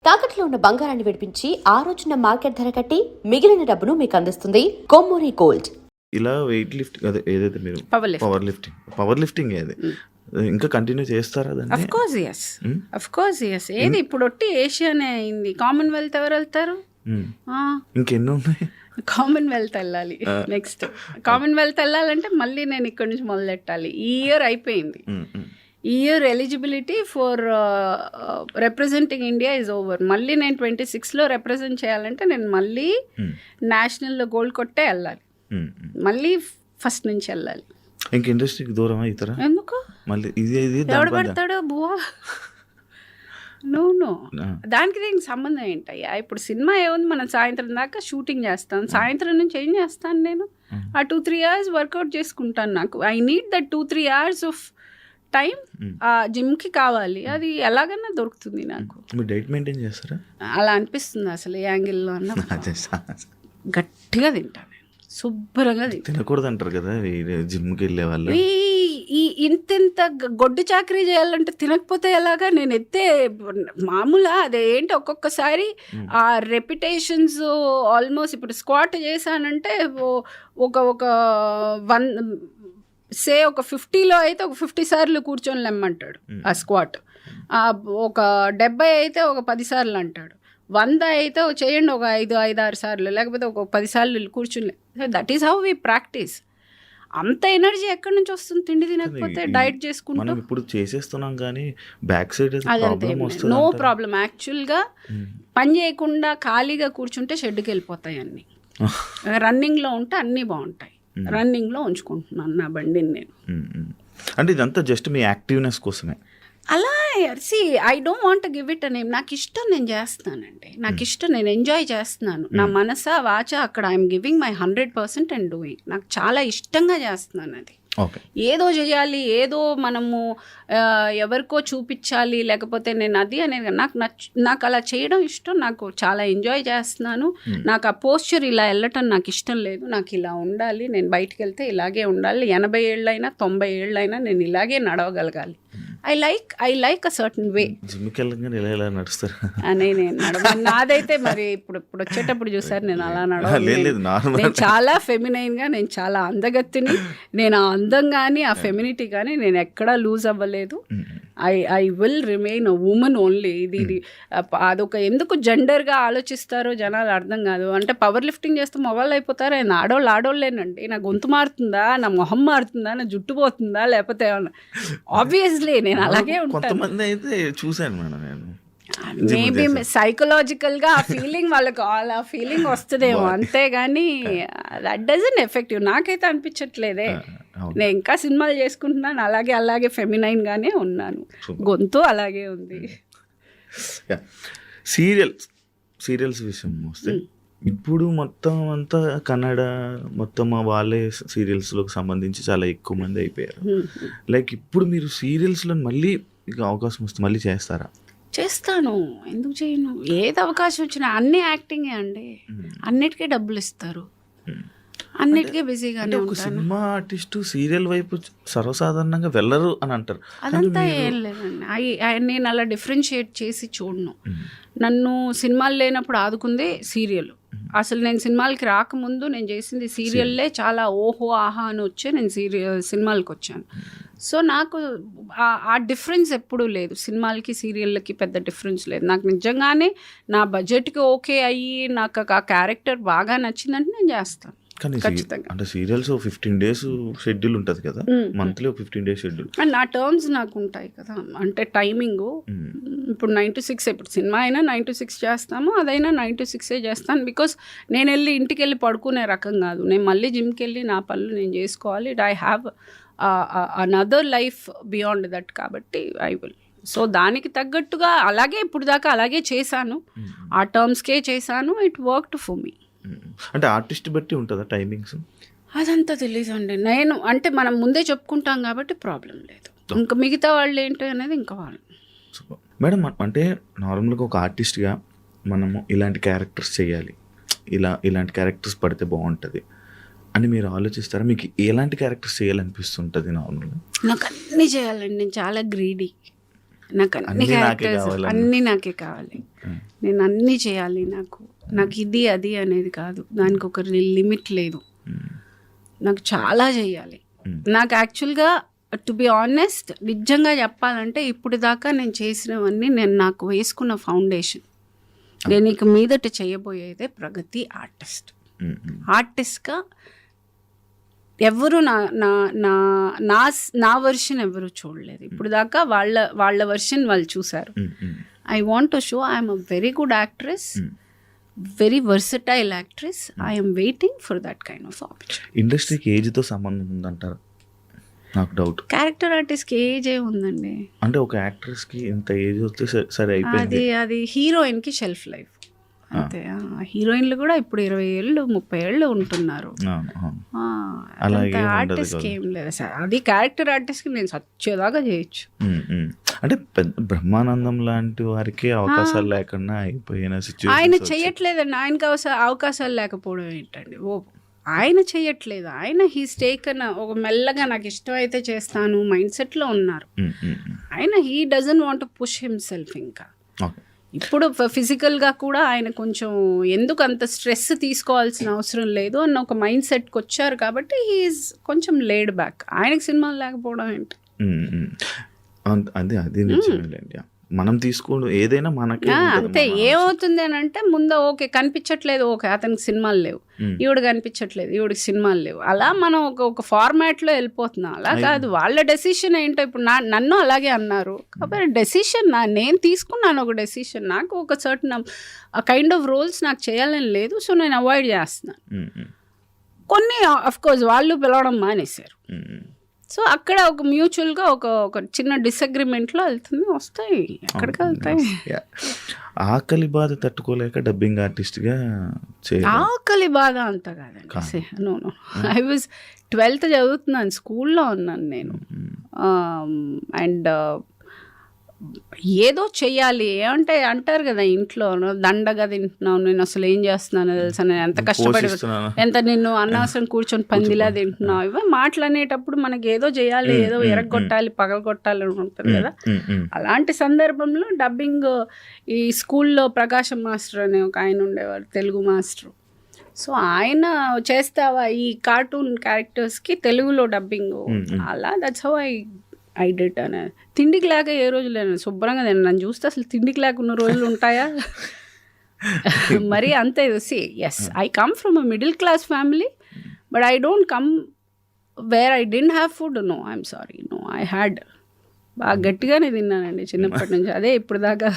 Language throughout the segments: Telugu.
తాకట్లో ఉన్న బంగారాన్ని విడిపించి ఆ రోజున మార్కెట్ ధర కట్టి మిగిలిన డబ్బును మీకు అందిస్తుంది కొమ్మూరి గోల్డ్. ఇలా వెయిట్ లిఫ్టింగ్ అదే ఏదైతే మీరు పవర్ లిఫ్టింగ్ ఏది ఇంకా కంటిన్యూ చేస్తారా దాన్ని? అఫ్ కోర్స్ yes ఏది ఇప్పుడు ఒట్టి ఏషియానే అయింది. కామన్వెల్త్ ఎవరు వెళ్తారు? ఇంకెన్నో ఉన్నాయి. కామన్వెల్త్ వెళ్ళాలి. నెక్స్ట్ కామన్వెల్త్ వెళ్ళాలంటే మళ్ళీ నేను ఇక్కడ నుంచి మొదలెట్టాలి. ఈ ఇయర్ అయిపోయింది. ఈ year eligibility for representing India is over. మళ్ళీ నేను 26లో రిప్రజెంట్ చేయాలంటే నేను మళ్ళీ నేషనల్లో గోల్డ్ కొట్టే వెళ్ళాలి. మళ్ళీ ఫస్ట్ నుంచి వెళ్ళాలి. ఇంక ఇండస్ట్రీకి దూరం అవుతారా? ఎందుకు మళ్ళీ ఇది ఎవడు పడతాడో బువా? నో దానికి దీనికి సంబంధం ఏంటయ్యా? ఇప్పుడు సినిమా ఏముంది, మనం సాయంత్రం దాకా షూటింగ్ చేస్తాను. సాయంత్రం నుంచి ఏం చేస్తాను నేను? ఆ 2-3 hours వర్కౌట్ చేసుకుంటాను. నాకు I need that 2-3 hours of time ఆ జిమ్కి కావాలి. అది ఎలాగన్నా దొరుకుతుంది నాకు. మీరు డైట్ మెయింటైన్ చేస్తారా? అలా అనిపిస్తుంది అసలు ఏ యాంగిల్లో అన్న. గట్టిగా తింటాను నేను, శుభ్రంగా తినకూడదు అంటారు కదా జిమ్కి వెళ్ళే వాళ్ళు. ఈ ఇంత గొడ్డు చాకరీ చేయాలంటే తినకపోతే ఎలాగా? నేను ఎత్తే మామూలా అదేంటి ఒక్కొక్కసారి ఆ రెప్యుటేషన్స్ ఆల్మోస్ట్ ఇప్పుడు స్క్వాట్ చేశానంటే ఒక 50లో అయితే ఒక 50 సార్లు కూర్చొని లెమ్మంటాడు ఆ స్క్వాట్. ఒక 70 అయితే ఒక 10 సార్లు అంటాడు. 100 అయితే చేయండి ఒక 5-6 సార్లు, లేకపోతే ఒక 10 సార్లు కూర్చుని. That is how we practice. అంత ఎనర్జీ ఎక్కడి నుంచి వస్తుంది తిండి తినకపోతే? డైట్ చేసుకుంటాం. ఇప్పుడు చేసేస్తున్నాం కానీ బ్యాక్ సైడ్ నో ప్రాబ్లం. యాక్చువల్గా పని చేయకుండా ఖాళీగా కూర్చుంటే షెడ్కి వెళ్ళిపోతాయి అన్నీ. రన్నింగ్లో ఉంటే అన్నీ బాగుంటాయి. రన్నింగ్లో ఉంచుకుంటున్నాను నా బండిని నేను. అంటే ఇదంతా జస్ట్ మీ యాక్టివ్నెస్ కోసమే? అలా I don't want give it name. నాకు ఇష్టం, నేను చేస్తానండి. నాకు ఇష్టం, నేను ఎంజాయ్ చేస్తున్నాను. నా మనసా వాచ అక్కడ I'm giving my 100% and doing. నాకు చాలా ఇష్టంగా చేస్తున్నాను అది. ఏదో చేయాలి, ఏదో మనము ఎవరికో చూపించాలి, లేకపోతే నేను అది అనేది నాకు అలా చేయడం ఇష్టం. నాకు చాలా ఎంజాయ్ చేస్తున్నాను. నాకు ఆ పోస్చర్ ఇలా వెళ్ళటం నాకు ఇష్టం లేదు. నాకు ఇలా ఉండాలి, నేను బయటికి వెళ్తే ఇలాగే ఉండాలి. 80 ఏళ్ళైనా 90 ఏళ్ళైనా నేను ఇలాగే నడవగలగాలి. I like a certain way. అని నేను నాదైతే మరి ఇప్పుడు వచ్చేటప్పుడు చూసారు నేను అలా నడవలేదు. నేను చాలా ఫెమినైన్గా, నేను చాలా అందగత్తిని. నేను ఆ అందం కానీ ఆ ఫెమినిటీ కానీ నేను ఎక్కడా లూజ్ అవ్వలేదు. I will remain a women only. ఇది అదొక ఎందుకు జెండర్గా ఆలోచిస్తారో జనాలు అర్థం కాదు. అంటే పవర్ లిఫ్టింగ్ చేస్తే మొగళ్ళు అయిపోతారు. ఆయన ఆడోళ్ళేనండి. నా గొంతు మారుతుందా, నా మొహం మారుతుందా, నా జుట్టు పోతుందా, లేకపోతే ఆబ్వియస్లీ నేను అలాగే ఉంటాను. కొంతమంది అయితే చూశాను మేడం నేను. మేబీ సైకలాజికల్గా ఆ ఫీలింగ్ వాళ్ళకి ఆ ఫీలింగ్ వస్తుందేమో, అంతేగాని దట్ డజంట్ ఎఫెక్టివ్. నాకైతే అనిపించట్లేదే. నేను ఇంకా సినిమాలు చేసుకుంటున్నాను, అలాగే ఫెమినైన్గానే ఉన్నాను. గొంతు అలాగే ఉంది. సీరియల్స్ విషయం వస్తే ఇప్పుడు మొత్తం అంతా కన్నడ మొత్తం వాళ్ళే సీరియల్స్లోకి సంబంధించి చాలా ఎక్కువ మంది అయిపోయారు. లైక్ ఇప్పుడు మీరు సీరియల్స్లో మళ్ళీ అవకాశం వస్తే మళ్ళీ చేస్తారా? చేస్తాను, ఎందుకు చేయను? ఏది అవకాశం వచ్చినా అన్ని యాక్టింగే అండి. అన్నిటికీ డబ్బులు ఇస్తారు, అన్నిటికీ బిజీగానే ఉంటాను. సినిమా ఆర్టిస్టు సీరియల్ వైపు సర్వసాధారణంగా వెళ్ళరు అని అంటారు. అదంతా ఏం లేదండి. నేను అలా డిఫరెన్షియేట్ చేసి చూడను. నన్ను సినిమాలు లేనప్పుడు ఆదుకుందే సీరియల్. అసలు నేను సినిమాలకి రాకముందు నేను చేసింది సీరియల్లే. చాలా ఓహో ఆహా అని వచ్చే నేను సినిమాలకి వచ్చాను. సో నాకు ఆ డిఫరెన్స్ ఎప్పుడూ లేదు. సినిమాలకి సీరియళ్ళకి పెద్ద డిఫరెన్స్ లేదు. నాకు నిజంగానే నా బడ్జెట్కి ఓకే అయ్యి నాకు ఆ క్యారెక్టర్ బాగా నచ్చిందంటే నేను చేస్తాను. అంటే సీరియల్స్ 15 days షెడ్యూల్ ఉంటుంది కదా, మంత్లీ 15 days షెడ్యూల్. అండ్ నా టర్మ్స్ నాకు ఉంటాయి కదా, అంటే టైమింగ్. ఇప్పుడు 9 to 6, ఇప్పుడు సినిమా అయినా 9 to 6 చేస్తాము, అదైనా 9 to 6 చేస్తాను. బికాస్ నేను వెళ్ళి ఇంటికి వెళ్ళి పడుకునే రకం కాదు. నేను మళ్ళీ జిమ్కి వెళ్ళి నా పనులు నేను చేసుకోవాలి. I have another life beyond that. కాబట్టి ఐ విల్. సో దానికి తగ్గట్టుగా అలాగే ఇప్పుడు దాకా అలాగే చేశాను, ఆ టర్మ్స్కే చేశాను. It worked for me. అంటే ఆర్టిస్ట్ బట్టి ఉంటుందా టైమింగ్స్? అదంతా తెలీదండి. నేను అంటే మనం ముందే చెప్పుకుంటాం కాబట్టి ప్రాబ్లం లేదు. ఇంకా మిగతా వాళ్ళు ఏంటి అనేది ఇంకా వాళ్ళు. మేడం, అంటే నార్మల్గా ఒక ఆర్టిస్ట్గా మనము ఇలాంటి క్యారెక్టర్స్ చేయాలి, ఇలాంటి క్యారెక్టర్స్ పడితే బాగుంటుంది అని మీరు ఆలోచిస్తారా? మీకు ఎలాంటి క్యారెక్టర్స్ చేయాలనిపిస్తుంటుంది నార్మల్గా? నాకు అన్నీ చేయాలండి. నేను చాలా గ్రీడీ. నాకు అన్ని అన్నీ నాకే క్యారెక్టర్స్ కావాలన్న. అన్నీ నాకే కావాలి, నేను అన్నీ చేయాలి, నాకు ఇది అది అనేది కాదు, దానికి ఒక లిమిట్ లేదు, నాకు చాలా చేయాలి. నాకు యాక్చువల్గా టు బి ఆనెస్ట్ నిజంగా చెప్పాలంటే ఇప్పుడు దాకా నేను చేసినవన్నీ నేను నాకు వేసుకున్న ఫౌండేషన్. నేను ఇక మీదట చేయబోయేదే ప్రగతి ఆర్టిస్ట్గా. ఎవరు నా వర్షన్ ఎవరు చూడలేదు ఇప్పుడు దాకా, వాళ్ళ వర్షన్ వాళ్ళు చూసారు. I want to show I'm a very good actress, very versatile actress. I'm waiting for that kind of opportunity. ఇండస్ట్రీకి ఏజ్తో సంబంధం ఉందంటారు? నాకు డౌట్. క్యారెక్టర్ ఆర్టిస్ట్కి ఏజ్ ఏ ఉందండి? అంటే ఒక యాక్ట్రెస్కి ఇంత ఏజ్ వస్తే సరే అయిపోయింది. అది హీరోయిన్కి షెల్ఫ్ లైఫ్ అంతే. హీరోయిన్లు కూడా ఇప్పుడు 20 ఏళ్ళు 30 ఏళ్ళు ఉంటున్నారు. ఆర్టిస్ట్కి ఏం లేదు సార్, అది క్యారెక్టర్ ఆర్టిస్ట్కి నేను సచ్చేదాకా చేయొచ్చు. అంటే బ్రహ్మానందం లాంటి వారికి అవకాశాలు లేకుండా అయిపోయిన సిచ్యువేషన్. ఆయన చెయ్యట్లేదండి, ఆయనకి అవకాశాలు లేకపోవడం ఏంటండి? ఆయన చెయ్యట్లేదు, ఆయన హీస్ టేకన్ ఒక మెల్లగా నాకు ఇష్టమైతే చేస్తాను మైండ్ సెట్లో ఉన్నారు ఆయన. He doesn't want to push himself. ఇంకా ఇప్పుడు ఫిజికల్గా కూడా ఆయన కొంచెం ఎందుకు అంత స్ట్రెస్ తీసుకోవాల్సిన అవసరం లేదు అన్న ఒక మైండ్ సెట్కి వచ్చారు కాబట్టి హీఈస్ కొంచెం లేడ్ బ్యాక్. ఆయనకి సినిమాలు లేకపోవడం ఏంటి? అది నిజమేలేండి. మనం తీసుకోవడం ఏదైనా మనకి అంతే. ఏమవుతుంది అని అంటే ముందు ఓకే కనిపించట్లేదు, ఓకే అతనికి సినిమాలు లేవు, ఈవిడ కనిపించట్లేదు, ఈవిడికి సినిమాలు లేవు, అలా మనం ఒక ఫార్మాట్లో వెళ్ళిపోతున్నాం. అలా కాదు, వాళ్ళ డెసిషన్ ఏంటో. ఇప్పుడు నన్ను అలాగే అన్నారు కాబట్టి డెసిషన్ నేను తీసుకున్నాను, ఒక డెసిషన్. నాకు ఒక సర్టన్ కైండ్ ఆఫ్ రోల్స్ నాకు చేయాలని లేదు, సో నేను అవాయిడ్ చేస్తున్నాను. కొన్ని అఫ్కోర్స్ వాళ్ళు పిలవడం మానేశారు, సో అక్కడ ఒక మ్యూచువల్గా ఒక చిన్న డిసగ్రిమెంట్లో వెళ్తుంది, వస్తాయి, ఎక్కడికి వెళ్తాయి. ఆకలి బాధ తట్టుకోలేక డబ్బింగ్ ఆర్టిస్ట్గా ఆకలి బాధ అంత కాదండి. నో ఐ వాజ్ 12th చదువుతున్నాను, స్కూల్లో ఉన్నాను నేను. అండ్ ఏదో చెయ్యాలి అంటే అంటారు కదా ఇంట్లో, దండగా తింటున్నావు, నేను అసలు ఏం చేస్తున్నాను తెలుసా, నేను ఎంత కష్టపడి ఎంత నిన్ను అనవసరం కూర్చొని పందిలా తింటున్నావు, ఇవే మాటలు అనేటప్పుడు మనకి ఏదో చేయాలి, ఏదో ఎరగొట్టాలి, పగలగొట్టాలి అని ఉంటుంది కదా. అలాంటి సందర్భంలో డబ్బింగ్ ఈ స్కూల్లో ప్రకాశం మాస్టర్ అనే ఒక ఆయన ఉండేవారు, తెలుగు మాస్టర్. సో ఆయన చేస్తావా ఈ కార్టూన్ క్యారెక్టర్స్కి తెలుగులో డబ్బింగ్, అలా దట్స్ హౌ ఐ డిడ్ అని. తిండికి లేక ఏ రోజు లేను, శుభ్రంగా నేను నన్ను చూస్తే అసలు తిండికి లేకున్న రోజులు ఉంటాయా? మరి అంతే. Yes, I come from a middle class family, but I don't come where I didn't have food. No, I'm sorry, no, I had. బాగా గట్టిగానే తిన్నానండి చిన్నప్పటి నుంచి, అదే ఇప్పుడు దాకా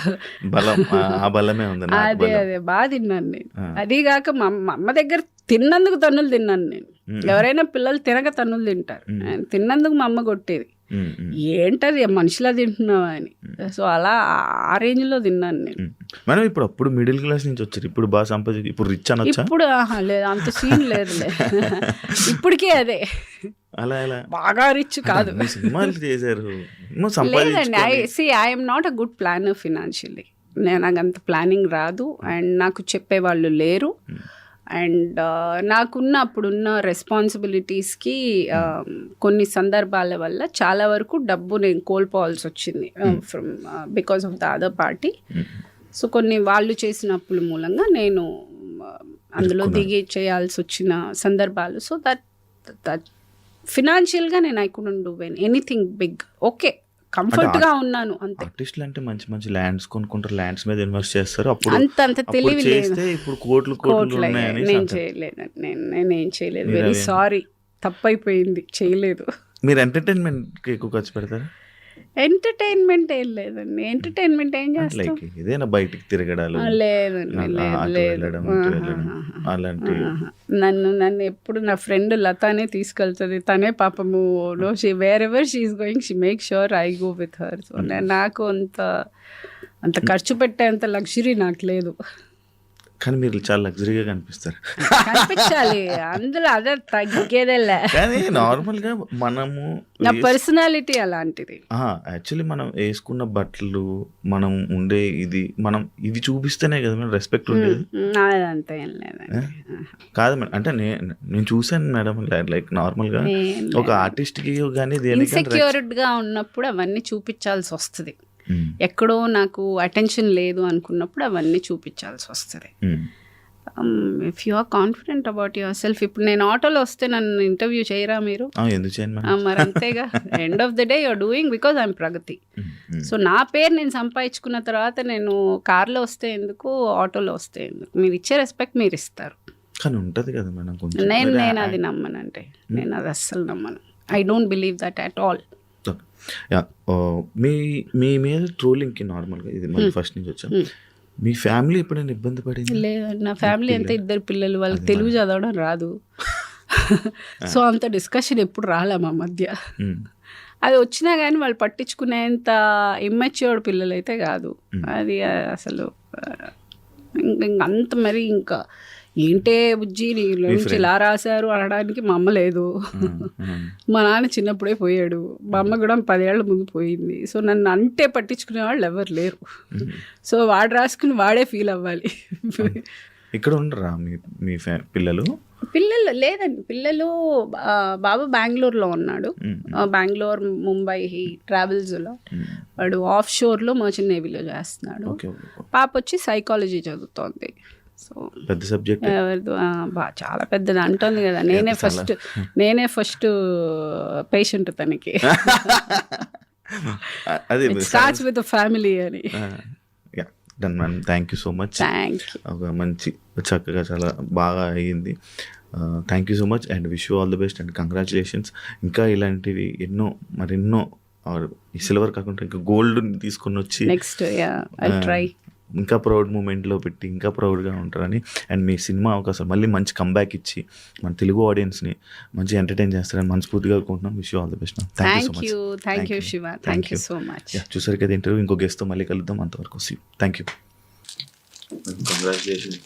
అదే బాగా తిన్నాను నేను. అదీగాక మా అమ్మ దగ్గర తిన్నందుకు తన్నులు తిన్నాను నేను. ఎవరైనా పిల్లలు తినక తన్నులు తింటారు, తిన్నందుకు మా అమ్మ కొట్టేది, ఏంటది మనిషిలా తింటున్నావా అని. సో అలా ఆ రేంజ్లో తిన్నాను నేను. మనం ఇప్పుడు అప్పుడు మిడిల్ క్లాస్ నుంచి వచ్చారు, ఇప్పుడు బాగా సంపాదించి ఇప్పుడు రిచ్ అనొచ్చా? ఇప్పుడు లేదు, అంత సీన్ లేదులే. ఇప్పటికే అదే అలా బాగా రిచ్ కాదు. సినిమాలు చేశారు. లేదండి, I'm not a good planner financially. నాకు అంత ప్లానింగ్ రాదు, అండ్ నాకు చెప్పేవాళ్ళు లేరు. అండ్ నాకున్న అప్పుడున్న రెస్పాన్సిబిలిటీస్కి కొన్ని సందర్భాల వల్ల చాలా వరకు డబ్బు నేను కోల్పోవాల్సి వచ్చింది from because of the other party. So కొన్ని వాళ్ళు చేసిన అప్పుల మూలంగా నేను అందులో దిగి చేయాల్సి వచ్చిన సందర్భాలు. సో దట్ ఫినాన్షియల్గా నేను I couldn't do anything big. Okay, comfort గా ఉన్నాను అంతే. ఆర్టిస్టులు అంటే మంచి మంచి ల్యాండ్స్ కొనుక్కుంటారు, ల్యాండ్స్ మీద ఇన్వెస్ట్ చేస్తారు. అప్పుడు అంత తెలివి లేదు. ఇప్పుడు కోట్లు నేను చేయలేదు, నేనేం చేయలేదు. వెరీ సారీ, తప్పైపోయింది, చేయలేదు. మీరు ఎంటర్టైన్మెంట్ ఎక్కువ ఖర్చు పెడతారా? ఎంటర్టైన్మెంట్ ఏం లేదండి. ఎంటర్టైన్మెంట్ ఏం చేస్తాం? ఏదైనా బయటికి తిరగడాలు? లేదండి, నన్ను ఎప్పుడు నా ఫ్రెండ్ లతానే తీసుకెళ్తుంది. తనే పాపము wear ever she is going she make sure I go with her. So నాకు అంత ఖర్చు పెట్టేంత లగ్జరీ నాకు లేదు. కానీ మీరు చాలా లగ్జరీగా కనిపిస్తారు. కనిపించాలి, అందులో అదే తగ్గేదేలే. కానీ నార్మల్గా మనము నా పర్సనాలిటీ అలాంటిది. యాక్చువల్లీ మనం వేసుకున్న బట్టలు, మనం ఉండే మనం ఇవి చూపిస్తేనే కదా మేడం రెస్పెక్ట్ ఉండేది. అదంతా ఏం లేదండి. కాదు మేడం, అంటే నేను చూసాను మేడం, లైక్ నార్మల్గా ఒక ఆర్టిస్ట్కి కానీ ఇన్సెక్యూర్డ్గా ఉన్నప్పుడు అవన్నీ చూపించాల్సి వస్తుంది. ఎక్కడో నాకు అటెన్షన్ లేదు అనుకున్నప్పుడు అవన్నీ చూపించాల్సి వస్తుంది. If you are confident about your self, ఇప్పుడు నేను ఆటోలో వస్తే నన్ను ఇంటర్వ్యూ చేయరా మీరు? ఎందుకు చేయను మరి అంతేగా, end of the day you're doing because I'm Pragati. So నా పేరు నేను సంపాదించుకున్న తర్వాత నేను కార్లో వస్తే ఎందుకు, ఆటోలో వస్తే ఎందుకు? మీరు ఇచ్చే రెస్పెక్ట్ మీరు ఇస్తారు. కానీ ఉంటుంది కదా మేడం కొంచెం. నేను అది నమ్మనంటే, నేను అది అస్సలు నమ్మను. I don't believe that at all. మీ మీద ట్రోలింగ్కి నార్మల్గా ఇది మళ్ళీ ఫస్ట్ నుంచి వచ్చాం, మీ ఫ్యామిలీ ఎప్పుడైనా ఇబ్బంది పడింది? లేదు, నా ఫ్యామిలీ అంతా 2 పిల్లలు, వాళ్ళకి తెలుగు చదవడం రాదు. సో అంత డిస్కషన్ ఎప్పుడు రాలే మా మధ్య. అది వచ్చినా కానీ వాళ్ళు పట్టించుకునేంత ఇమ్మెచ్యూర్డ్ పిల్లలు అయితే కాదు. అది అసలు అంత మరి ఇంకా ఏంటే బుజ్జి నీ నుంచి ఇలా రాశారు అనడానికి మా అమ్మ లేదు. మా నాన్న చిన్నప్పుడే పోయాడు, మా అమ్మ కూడా 10 ఏళ్ల ముందు పోయింది. సో నన్ను అంటే పట్టించుకునే వాళ్ళు ఎవరు లేరు. సో వాడు రాసుకుని వాడే ఫీల్ అవ్వాలి. ఇక్కడ ఉండరా మీ పిల్లలు? పిల్లలు లేదండి, పిల్లలు బాబు బెంగళూరులో ఉన్నాడు. బెంగళూరు, ముంబై ట్రావెల్స్లో. వాడు ఆఫ్ షోర్లో మర్చెంట్ నేవీలో చేస్తున్నాడు. పాప వచ్చి సైకాలజీ చదువుతోంది. సో పెద్ద సబ్జెక్ట్, చాలా పెద్దది అంటుంది కదా. నేనే ఫస్ట్ పేషెంట్ తనకి. స్టార్ట్స్ విత్ ఫ్యామిలీ అని. Done ma'am, thank you so much. ఒక మంచి చక్కగా చాలా బాగా అయ్యింది. Thank you so much and wish you all the best and congratulations. ఇంకా ఇలాంటివి మరెన్నో ఈ సిల్వర్ కాకుండా ఇంకా గోల్డ్ తీసుకొని వచ్చి నెక్స్ట్ ఐ ట్రై ఇంకా ప్రౌడ్ మూమెంట్లో పెట్టి ఇంకా ప్రౌడ్గా ఉంటారని, అండ్ మీ సినిమా అవకాశం మళ్ళీ మంచి కంబ్యాక్ ఇచ్చి మన తెలుగు ఆడియన్స్ని మంచి ఎంటర్టైన్ చేస్తారని మనస్ఫూర్తిగా కోరుకుంటున్నాం. Wish you all the best. Thank you Shiva, thank you so much. చూసారు కదా ఇంటర్వ్యూ, ఇంకో గెస్ట్తో మళ్ళీ కలుద్దాం. అంతవరకు సీ, థ్యాంక్ యూ. కంగ్రాచులేషన్.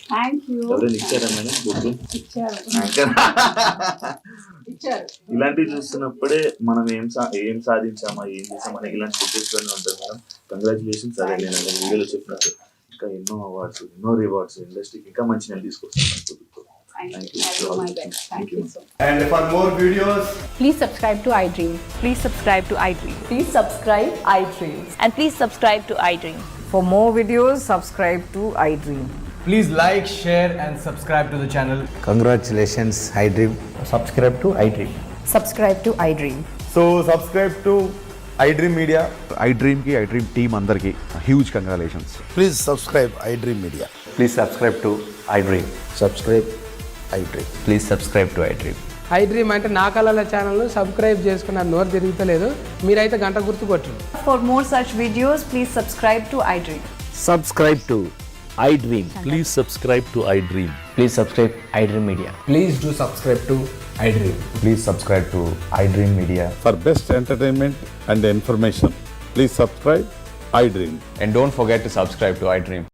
ఇలాంటివి చూస్తున్నప్పుడే మనం ఏం సాధించామా, ఏం చేసామని ఇలాంటి సిచ్యువేషన్లోనే ఉంటారు మేడం. కంగ్రాచులేషన్స్. అదే నేను వీడియోలో చెప్పినట్టు ఇంకా ఎన్నో అవార్డ్స్, ఎన్నో రివార్డ్స్ ఇండస్ట్రీకి ఇంకా మంచి నేను తీసుకొస్తాను. Thank you. And for more videos, please subscribe to iDream. Please subscribe to iDream. Please subscribe iDream. And please subscribe to iDream. For more videos, subscribe to iDream. please like, share and subscribe to the channel. Congratulations, iDream. Subscribe to iDream. Subscribe to iDream. So subscribe to iDream Media. iDream ki iDream team andarki huge congratulations. Please subscribe iDream Media. Please subscribe to iDream. Subscribe iDream. Please subscribe to iDream. iDream అంటే నా కళల ఛానల్ను సబ్స్క్రైబ్ చేసుకున్న నోరు తిరుగుతలేదు, మీరైతే గంట గుర్తు కొట్టండి. For more such videos, please subscribe to iDream. Subscribe to iDream. Please subscribe to iDream. Please subscribe iDream Media. Please do subscribe to iDream. Please subscribe to iDream Media. For best entertainment and information, please subscribe iDream. And don't forget to subscribe to iDream.